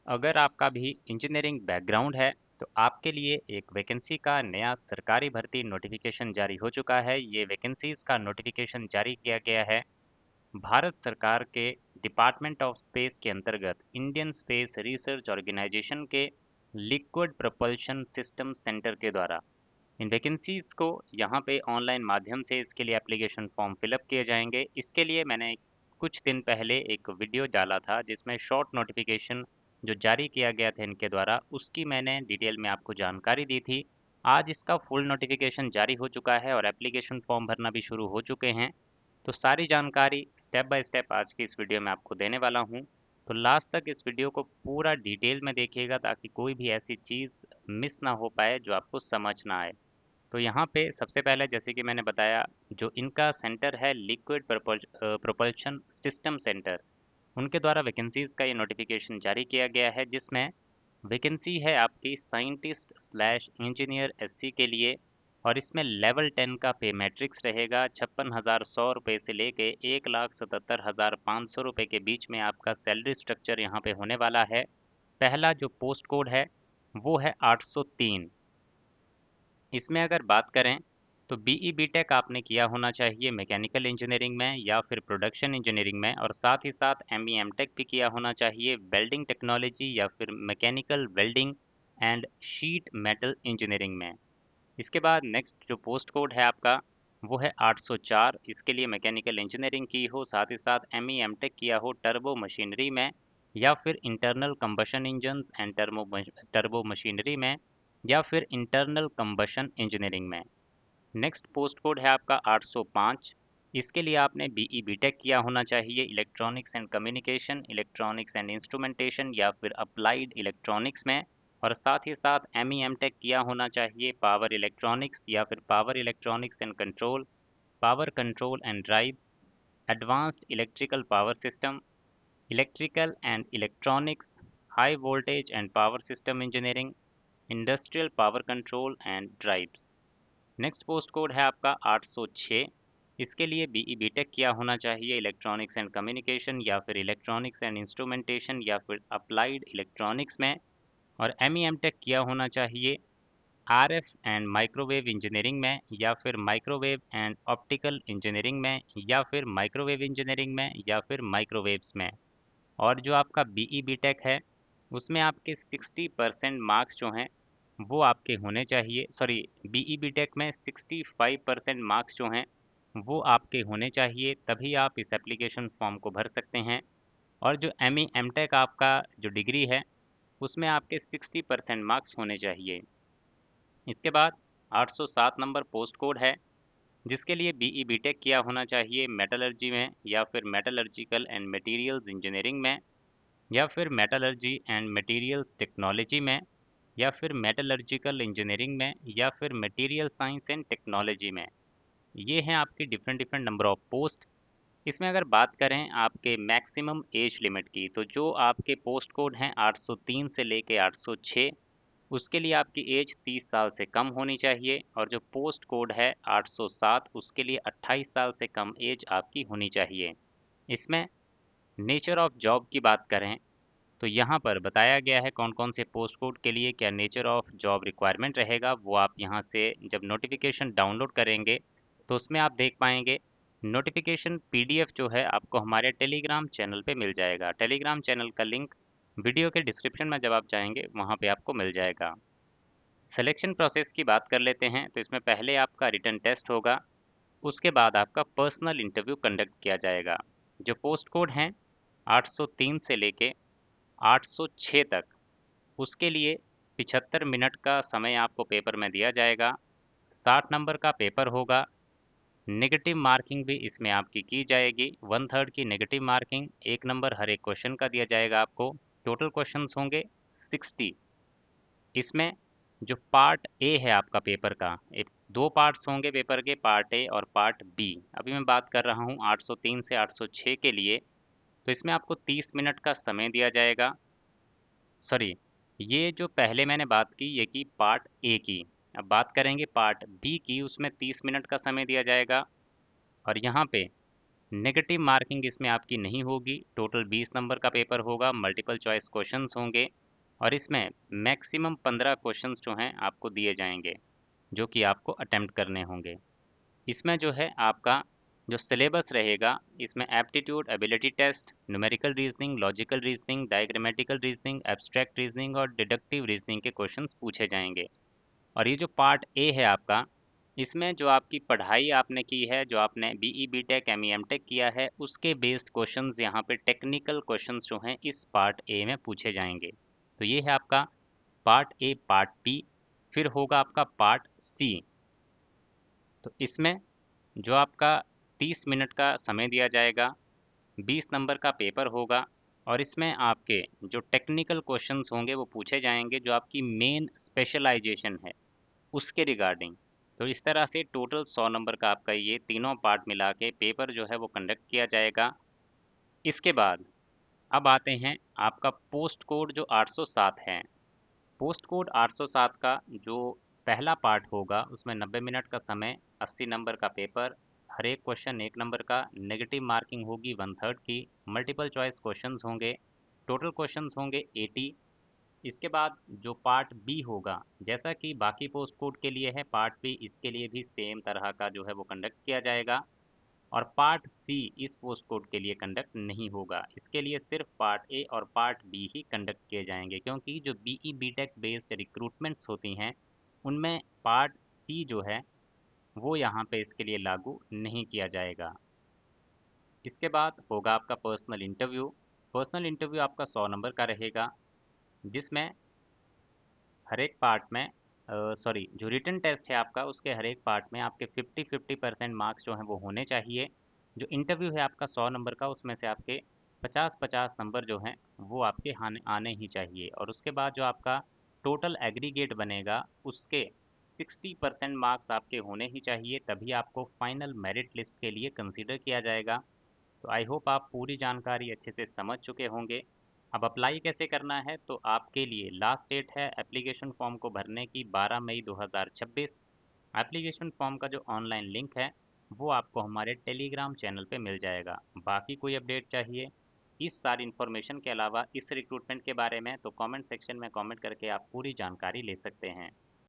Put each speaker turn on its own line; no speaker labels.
अगर आपका भी इंजीनियरिंग बैकग्राउंड है तो आपके लिए एक वैकेंसी का नया सरकारी भर्ती नोटिफिकेशन जारी हो चुका है। ये वैकेंसीज का नोटिफिकेशन जारी किया गया है भारत सरकार के डिपार्टमेंट ऑफ स्पेस के अंतर्गत इंडियन स्पेस रिसर्च ऑर्गेनाइजेशन के लिक्विड प्रपल्शन सिस्टम सेंटर के द्वारा। इन वैकेंसीज को यहाँ पे ऑनलाइन माध्यम से इसके लिए एप्लीकेशन फॉर्म फिलअप किए जाएंगे। इसके लिए मैंने कुछ दिन पहले एक वीडियो डाला था जिसमें शॉर्ट नोटिफिकेशन जो जारी किया गया था इनके द्वारा उसकी मैंने डिटेल में आपको जानकारी दी थी। आज इसका फुल नोटिफिकेशन जारी हो चुका है और एप्लीकेशन फॉर्म भरना भी शुरू हो चुके हैं। तो सारी जानकारी स्टेप बाय स्टेप आज की इस वीडियो में आपको देने वाला हूँ। तो लास्ट तक इस वीडियो को पूरा डिटेल में देखिएगा ताकि कोई भी ऐसी चीज़ मिस ना हो पाए जो आपको समझ ना आए। तो यहाँ पे सबसे पहले जैसे कि मैंने बताया जो इनका सेंटर है लिक्विड प्रोपल्शन सिस्टम सेंटर, उनके द्वारा वैकेंसीज का ये नोटिफिकेशन जारी किया गया है जिसमें वैकेंसी है आपकी साइंटिस्ट स्लैश इंजीनियर एससी के लिए। और इसमें लेवल 10 का पे मैट्रिक्स रहेगा 56,100 रुपये से लेके 1,77,500 रुपये के बीच में आपका सैलरी स्ट्रक्चर यहाँ पे होने वाला है। पहला जो पोस्ट कोड है वो है 803। इसमें अगर बात करें तो बीई बीटेक आपने किया होना चाहिए मैकेनिकल इंजीनियरिंग में या फिर प्रोडक्शन इंजीनियरिंग में, और साथ ही साथ एमई एमटेक भी किया होना चाहिए वेल्डिंग टेक्नोलॉजी या फिर mechanical welding and sheet metal engineering में। इसके बाद नेक्स्ट जो पोस्ट कोड है आपका वो है 804। इसके लिए मैकेनिकल इंजीनियरिंग की हो, साथ ही साथ एमई एमटेक किया हो टर्बो मशीनरी में या फिर internal combustion engines and turbo machinery में या फिर इंटरनल कंबशन इंजीनियरिंग में। नेक्स्ट पोस्ट कोड है आपका 805। इसके लिए आपने बीई बीटेक किया होना चाहिए electronics and communication, electronics and instrumentation या फिर अप्लाइड इलेक्ट्रॉनिक्स में, और साथ ही साथ एमई एमटेक किया होना चाहिए पावर इलेक्ट्रॉनिक्स या फिर power electronics and control, power control and drives, advanced electrical power system, electrical and electronics, high voltage and power system engineering, industrial power control and drives. Next post code है आपका 806। इसके लिए be BTech किया होना चाहिए electronics and communication या फिर electronics and instrumentation या फिर अप्लाइड इलेक्ट्रॉनिक्स में, और एमई एमटेक किया होना चाहिए आरएफ एंड माइक्रोवेव इंजीनियरिंग में या फिर माइक्रोवेव एंड ऑप्टिकल इंजीनियरिंग में या फिर माइक्रोवेव इंजीनियरिंग में या फिर माइक्रोवेव्स में। और जो आपका बीई बीटेक है उसमें आपके 60% मार्क्स जो हैं वो आपके होने चाहिए, सॉरी, बीई बीटेक में 65% मार्क्स जो हैं वो आपके होने चाहिए, तभी आप इस एप्लीकेशन फॉर्म को भर सकते हैं। और जो एमई एमटेक आपका जो डिग्री है उसमें आपके 60% मार्क्स होने चाहिए। इसके बाद 807 नंबर पोस्ट कोड है जिसके लिए बीई बीटेक किया होना चाहिए मेटलर्जी में या फिर मेटलर्जिकल एंड मटेरियल्स इंजीनियरिंग में या फिर मेटलर्जी एंड मटेरियल्स टेक्नोलॉजी में या फिर मेटलर्जिकल इंजीनियरिंग में या फिर मटेरियल साइंस एंड टेक्नोलॉजी में। ये हैं आपकी different different number of post. इसमें अगर बात करें आपके मैक्सिमम एज लिमिट की तो जो आपके पोस्ट कोड हैं 803 से लेके 806 उसके लिए आपकी एज 30 साल से कम होनी चाहिए, और जो पोस्ट कोड है 807 उसके लिए 28 साल से कम एज आपकी होनी चाहिए। इसमें नेचर ऑफ जॉब की बात करें तो यहाँ पर बताया गया है कौन कौन से पोस्ट कोड के लिए क्या नेचर ऑफ जॉब रिक्वायरमेंट रहेगा, वो आप यहाँ से जब नोटिफिकेशन डाउनलोड करेंगे तो उसमें आप देख पाएंगे। नोटिफिकेशन पीडीएफ जो है आपको हमारे टेलीग्राम चैनल पे मिल जाएगा। टेलीग्राम चैनल का लिंक वीडियो के डिस्क्रिप्शन में जब आप जाएंगे वहाँ पे आपको मिल जाएगा। सिलेक्शन प्रोसेस की बात कर लेते हैं तो इसमें पहले आपका रिटन टेस्ट होगा, उसके बाद आपका पर्सनल इंटरव्यू कंडक्ट किया जाएगा। जो पोस्ट कोड हैं 803 से लेके 806 तक उसके लिए 75 मिनट का समय आपको पेपर में दिया जाएगा। 60 नंबर का पेपर होगा। नेगेटिव मार्किंग भी इसमें आपकी की जाएगी, 1/3 की नेगेटिव मार्किंग, 1 नंबर हर एक क्वेश्चन का दिया जाएगा आपको। टोटल क्वेश्चंस होंगे 60। इसमें जो पार्ट ए है आपका पेपर का, एक दो पार्ट्स होंगे पेपर के, पार्ट ए और पार्ट बी। अभी मैं बात कर रहा हूँ 803 से 806 के लिए, तो इसमें आपको 30 मिनट का समय दिया जाएगा। सॉरी, ये जो पहले मैंने बात की ये की पार्ट ए की। अब बात करेंगे पार्ट बी की, उसमें 30 मिनट का समय दिया जाएगा। और यहाँ पे नेगेटिव मार्किंग इसमें आपकी नहीं होगी। टोटल 20 नंबर का पेपर होगा, मल्टीपल चॉइस क्वेश्चंस होंगे और इसमें मैक्सिमम 15 क्वेश्चंस जो हैं आपको दिए जाएंगे, जो कि आपको अटेम्प्ट करने होंगे। इसमें जो है आपका जो सिलेबस रहेगा, इसमें aptitude, ability test, numerical reasoning, logical reasoning, diagrammatical reasoning, abstract reasoning और डिडक्टिव रीजनिंग के क्वेश्चंस पूछे जाएंगे। और ये जो पार्ट ए है आपका, इसमें जो आपकी पढ़ाई आपने की है, जो आपने बीई बीटेक एमई एमटेक किया है, उसके बेस्ड क्वेश्चंस यहाँ पे टेक्निकल क्वेश्चंस जो हैं इस पार्ट ए में पूछे जाएंगे। तो ये है आपका पार्ट ए। पार्ट बी फिर होगा आपका पार्ट सी। तो इसमें जो आपका 30 मिनट का समय दिया जाएगा, 20 नंबर का पेपर होगा और इसमें आपके जो टेक्निकल क्वेश्चंस होंगे वो पूछे जाएंगे, जो आपकी मेन स्पेशलाइजेशन है उसके रिगार्डिंग। तो इस तरह से टोटल 100 नंबर का आपका ये तीनों पार्ट मिला के पेपर जो है वो कंडक्ट किया जाएगा। इसके बाद अब आते हैं आपका पोस्ट कोड जो 807 है। पोस्ट कोड 807 का जो पहला पार्ट होगा उसमें 90 मिनट का समय, 80 नंबर का पेपर, हर एक क्वेश्चन 1 नंबर का, नेगेटिव मार्किंग होगी 1/3 की, मल्टीपल चॉइस क्वेश्चंस होंगे, टोटल क्वेश्चंस होंगे 80। इसके बाद जो पार्ट बी होगा, जैसा कि बाकी पोस्ट कोड के लिए है, पार्ट बी इसके लिए भी सेम तरह का जो है वो कंडक्ट किया जाएगा। और पार्ट सी इस पोस्ट कोड के लिए कंडक्ट नहीं होगा, इसके लिए सिर्फ पार्ट ए और पार्ट बी ही कंडक्ट किए जाएंगे, क्योंकि जो बीई बीटेक बेस्ड रिक्रूटमेंट्स होती हैं उनमें पार्ट सी जो है वो यहाँ पे इसके लिए लागू नहीं किया जाएगा। इसके बाद होगा आपका पर्सनल इंटरव्यू। पर्सनल इंटरव्यू आपका 100 नंबर का रहेगा, जिसमें हर एक पार्ट में सॉरी जो रिटन टेस्ट है आपका, उसके हर एक पार्ट में आपके 50-50% मार्क्स जो हैं वो होने चाहिए। जो इंटरव्यू है आपका 100 नंबर का, उसमें से आपके 50-50 नंबर जो हैं वो आपके आने आने ही चाहिए। और उसके बाद जो आपका टोटल एग्रीगेट बनेगा, उसके 60% मार्क्स आपके होने ही चाहिए, तभी आपको फाइनल मेरिट लिस्ट के लिए कंसीडर किया जाएगा। तो आई होप आप पूरी जानकारी अच्छे से समझ चुके होंगे। अब अप्लाई कैसे करना है, तो आपके लिए लास्ट डेट है एप्लीकेशन फॉर्म को भरने की 12 मई 2026। एप्लीकेशन फॉर्म का जो ऑनलाइन लिंक है वो आपको हमारे टेलीग्राम चैनल पे मिल जाएगा। बाकी कोई अपडेट चाहिए इस सारी इन्फॉर्मेशन के अलावा इस रिक्रूटमेंट के बारे में, तो कमेंट सेक्शन में कमेंट करके आप पूरी जानकारी ले सकते हैं।